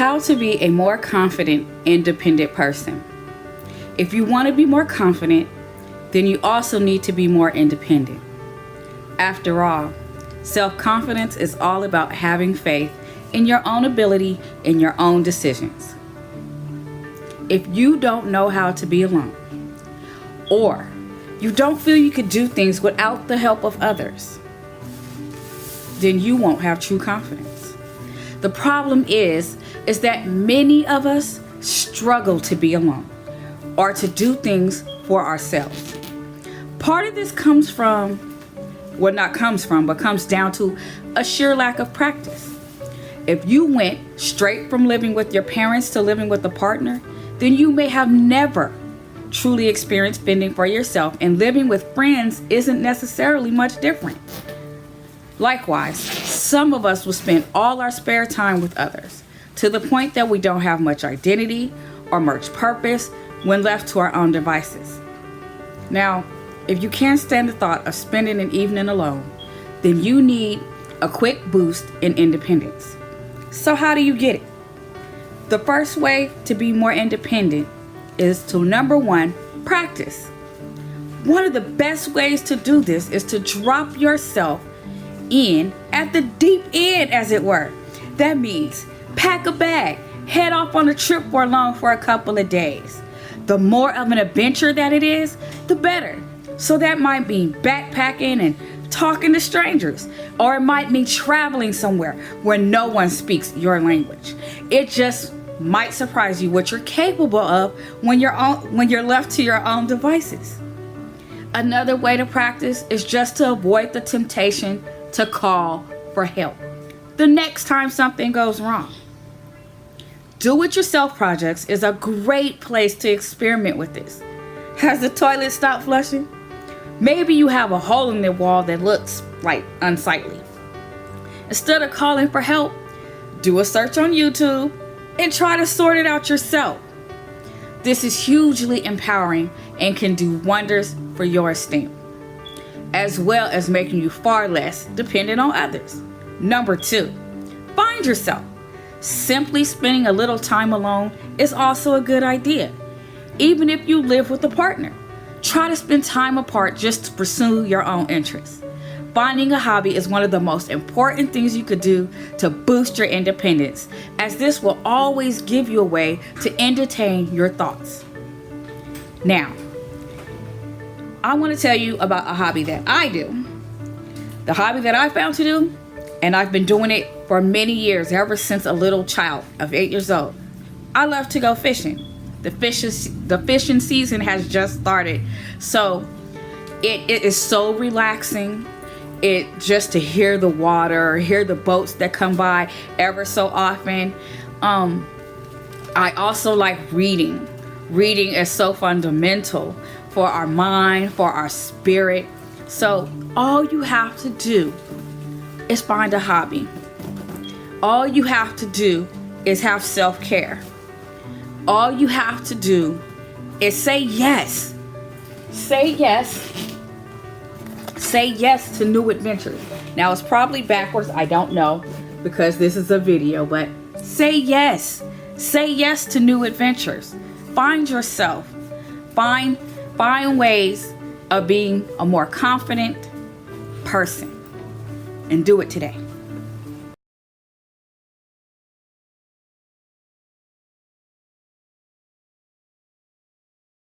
How to be a more confident, independent person. If you want to be more confident, then you also need to be more independent. After all, self-confidence is all about having faith in your own ability and your own decisions. If you don't know how to be alone, or you don't feel you could do things without the help of others, then you won't have true confidence. The problem is that many of us struggle to be alone or to do things for ourselves. Part of this comes down to a sheer lack of practice. If you went straight from living with your parents to living with a partner, then you may have never truly experienced fending for yourself, and living with friends isn't necessarily much different. Likewise, some of us will spend all our spare time with others to the point that we don't have much identity or much purpose when left to our own devices. Now, if you can't stand the thought of spending an evening alone, then you need a quick boost in independence. So how do you get it? The first way to be more independent is to, number one, practice. One of the best ways to do this is to drop yourself in at the deep end, as it were. That means pack a bag, head off on a trip for a couple of days. The more of an adventure that it is, the better. So that might mean backpacking and talking to strangers, or it might mean traveling somewhere where no one speaks your language. It just might surprise you what you're capable of when you're left to your own devices. Another way to practice is just to avoid the temptation to call for help the next time something goes wrong. Do-it-yourself projects is a great place to experiment with this. Has the toilet stopped flushing? Maybe you have a hole in the wall that looks like unsightly. Instead of calling for help, do a search on YouTube and try to sort it out yourself. This is hugely empowering and can do wonders for your esteem, as well as making you far less dependent on others. Number two, find yourself. Simply spending a little time alone is also a good idea. Even if you live with a partner, try to spend time apart just to pursue your own interests. Finding a hobby is one of the most important things you could do to boost your independence, as this will always give you a way to entertain your thoughts. Now, I want to tell you about a hobby that I do. The hobby that I found to do, and I've been doing it for many years, ever since a little child of 8 years old. I love to go fishing. The fishing season has just started, so it is so relaxing. It just to hear the water, hear the boats that come by ever so often. I also like reading. Reading is so fundamental for our mind, for our spirit. So all you have to do is find a hobby. All you have to do is have self-care. All you have to do is say yes. Say yes. Say yes to new adventures. Now it's probably backwards, I don't know, because this is a video, but say yes. Say yes to new adventures. Find yourself. Find ways of being a more confident person, and do it today.